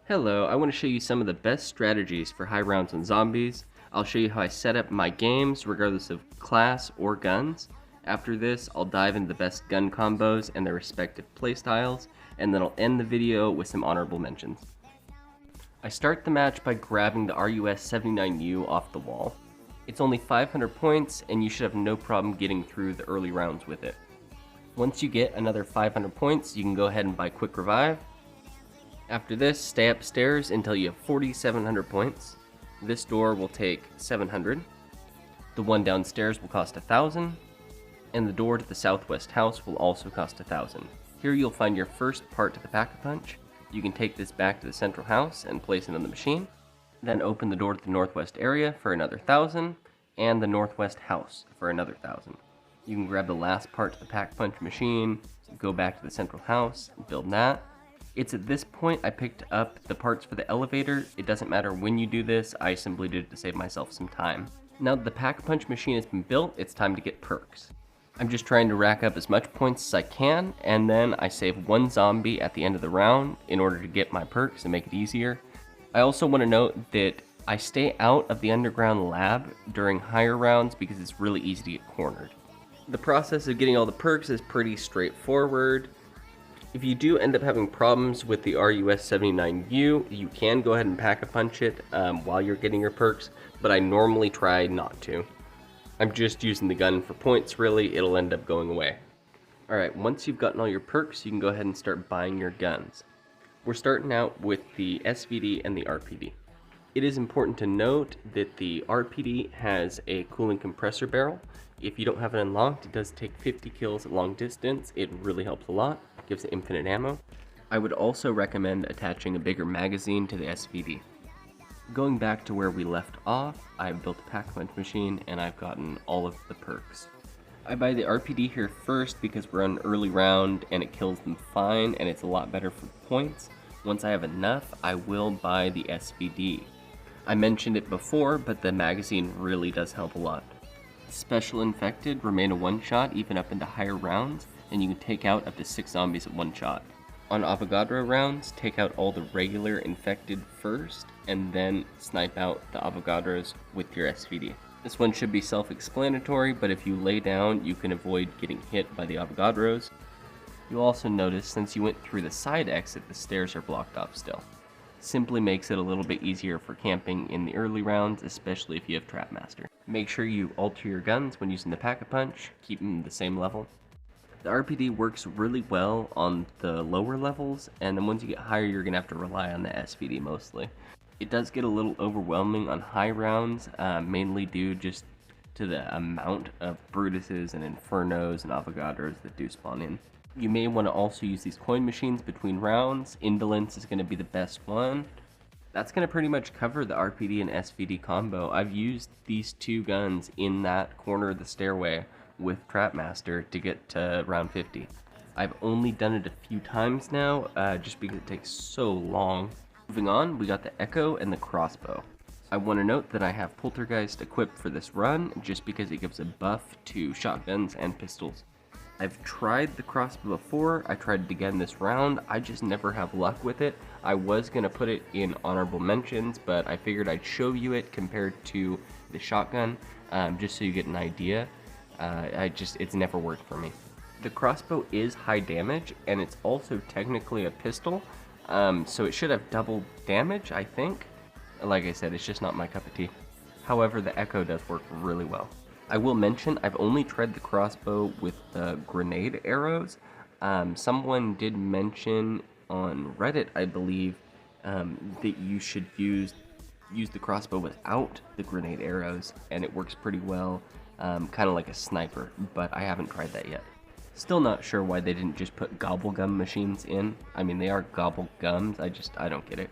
Hello, I want to show you some of the best strategies for high rounds on zombies. I'll show you how I set up my games regardless of class or guns. After this, I'll dive into the best gun combos and their respective playstyles, and then I'll end the video with some honorable mentions. I start the match by grabbing the RUS-79U off the wall. It's only 500 points, and you should have no problem getting through the early rounds with it. Once you get another 500 points, you can go ahead and buy Quick Revive. After this, stay upstairs until you have 4,700 points. This door will take 700. The one downstairs will cost 1,000. And the door to the southwest house will also cost 1,000. Here you'll find your first part to the Pack-a-Punch. You can take this back to the central house and place it on the machine. Then open the door to the northwest area for another 1,000. And the northwest house for another 1,000. You can grab the last part to the Pack-a-Punch machine, go back to the central house, and build that. It's at this point I picked up the parts for the elevator. It doesn't matter when you do this, I simply did it to save myself some time. Now that the Pack-a-Punch machine has been built, it's time to get perks. I'm just trying to rack up as much points as I can, and then I save one zombie at the end of the round in order to get my perks and make it easier. I also want to note that I stay out of the underground lab during higher rounds because it's really easy to get cornered. The process of getting all the perks is pretty straightforward. If you do end up having problems with the RUS-79U, you can go ahead and Pack-a-Punch it while you're getting your perks, but I normally try not to. I'm just using the gun for points really, it'll end up going away. Alright, once you've gotten all your perks, you can go ahead and start buying your guns. We're starting out with the SVD and the RPD. It is important to note that the RPD has a cooling compressor barrel. If you don't have it unlocked, it does take 50 kills at long distance. It really helps a lot. It gives it infinite ammo. I would also recommend attaching a bigger magazine to the SVD. Going back to where we left off, I've built a Pack-a-Punch machine and I've gotten all of the perks. I buy the RPD here first because we're on an early round and it kills them fine and it's a lot better for points. Once I have enough, I will buy the SVD. I mentioned it before, but the magazine really does help a lot. Special Infected remain a one-shot even up into higher rounds, and you can take out up to 6 zombies at one shot. On Avogadro rounds, take out all the regular infected first, and then snipe out the Avogadros with your SVD. This one should be self-explanatory, but if you lay down, you can avoid getting hit by the Avogadros. You'll also notice since you went through the side exit, the stairs are blocked off still. Simply makes it a little bit easier for camping in the early rounds, especially if you have Trapmaster. Make sure you alter your guns when using the Pack-a-Punch, keep them the same level. The RPD works really well on the lower levels, and then once you get higher you're going to have to rely on the SVD mostly. It does get a little overwhelming on high rounds, mainly due just to the amount of Brutuses and Infernos and Avogadros that do spawn in. You may want to also use these coin machines between rounds. Indolence is going to be the best one. That's going to pretty much cover the RPD and SVD combo. I've used these two guns in that corner of the stairway with Trapmaster to get to round 50. I've only done it a few times now, just because it takes so long. Moving on, we got the Echo and the Crossbow. I want to note that I have Poltergeist equipped for this run, just because it gives a buff to shotguns and pistols. I've tried the crossbow before, I tried it again this round, I just never have luck with it. I was going to put it in honorable mentions, but I figured I'd show you it compared to the shotgun, just so you get an idea. It's never worked for me. The crossbow is high damage, and it's also technically a pistol, so it should have double damage, I think. Like I said, it's just not my cup of tea. However, the Echo does work really well. I will mention, I've only tried the crossbow with the grenade arrows. Someone did mention on Reddit, I believe, that you should use the crossbow without the grenade arrows, and it works pretty well, kind of like a sniper, but I haven't tried that yet. Still not sure why they didn't just put gobblegum machines in. I mean, they are gobblegums, I don't get it.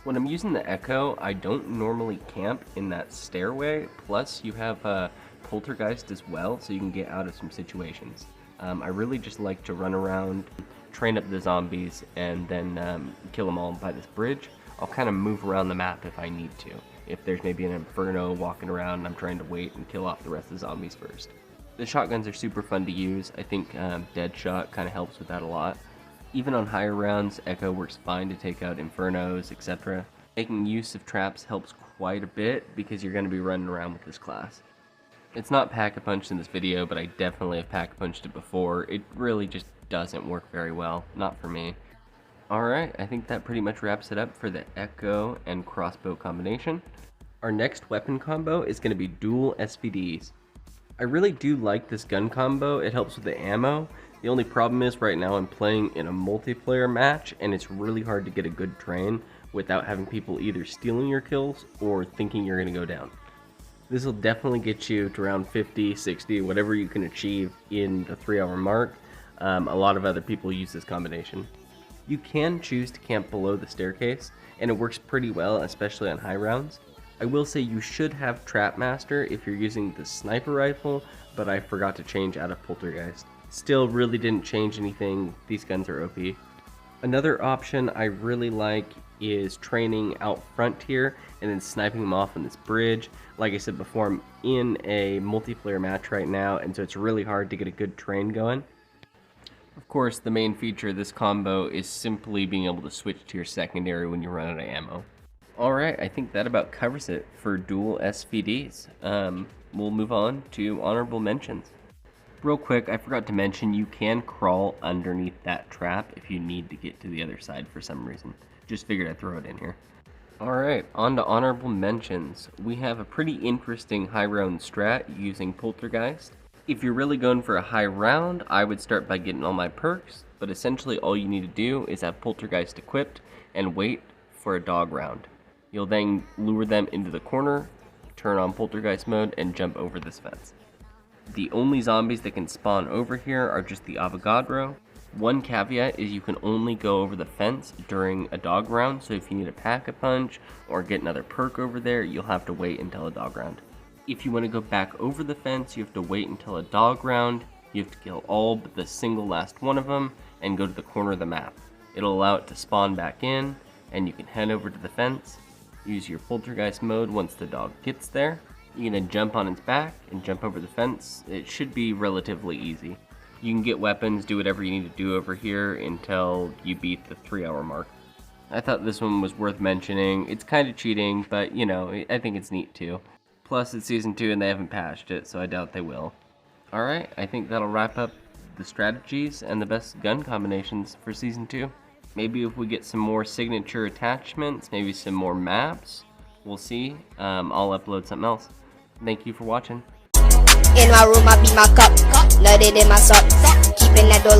When I'm using the Echo, I don't normally camp in that stairway, plus you have Poltergeist as well, so you can get out of some situations. I really just like to run around, train up the zombies, and then kill them all by this bridge. I'll kind of move around the map if I need to. If there's maybe an Inferno walking around and I'm trying to wait and kill off the rest of the zombies first. The shotguns are super fun to use. I think Deadshot kind of helps with that a lot. Even on higher rounds, Echo works fine to take out Infernos, etc. Making use of traps helps quite a bit because you're going to be running around with this class. It's not Pack-a-Punched in this video, but I definitely have Pack-a-Punched it before. It really just doesn't work very well, not for me. Alright, I think that pretty much wraps it up for the Echo and Crossbow combination. Our next weapon combo is going to be dual SVDs. I really do like this gun combo, it helps with the ammo. The only problem is right now I'm playing in a multiplayer match and it's really hard to get a good train without having people either stealing your kills or thinking you're going to go down. This will definitely get you to around 50, 60, whatever you can achieve in the 3-hour mark. A lot of other people use this combination. You can choose to camp below the staircase and it works pretty well, especially on high rounds. I will say you should have Trap Master if you're using the sniper rifle, but I forgot to change out of Poltergeist. Still really didn't change anything, these guns are OP. Another option I really like is training out front here and then sniping them off on this bridge. Like I said before, I'm in a multiplayer match right now and so it's really hard to get a good train going. Of course, the main feature of this combo is simply being able to switch to your secondary when you run out of ammo. Alright, I think that about covers it for dual SVDs. We'll move on to honorable mentions. Real quick, I forgot to mention you can crawl underneath that trap if you need to get to the other side for some reason. Just figured I'd throw it in here. Alright, on to honorable mentions. We have a pretty interesting high round strat using Poltergeist. If you're really going for a high round, I would start by getting all my perks, but essentially all you need to do is have Poltergeist equipped and wait for a dog round. You'll then lure them into the corner, turn on Poltergeist mode, and jump over this fence. The only zombies that can spawn over here are just the Avogadro. One caveat is you can only go over the fence during a dog round, so if you need a Pack-a-Punch or get another perk over there, you'll have to wait until a dog round. If you want to go back over the fence, you have to wait until a dog round, you have to kill all but the single last one of them, and go to the corner of the map. It'll allow it to spawn back in, and you can head over to the fence. Use your Poltergeist mode once the dog gets there. You can then jump on its back and jump over the fence. It should be relatively easy. You can get weapons, do whatever you need to do over here until you beat the 3-hour mark. I thought this one was worth mentioning. It's kind of cheating, but you know, I think it's neat too. Plus it's Season 2 and they haven't patched it, so I doubt they will. Alright, I think that'll wrap up the strategies and the best gun combinations for Season 2. Maybe if we get some more signature attachments, maybe some more maps, we'll see. I'll upload something else. Thank you for watching. In my room, I beat my cup, nutted in my socks, keeping that door.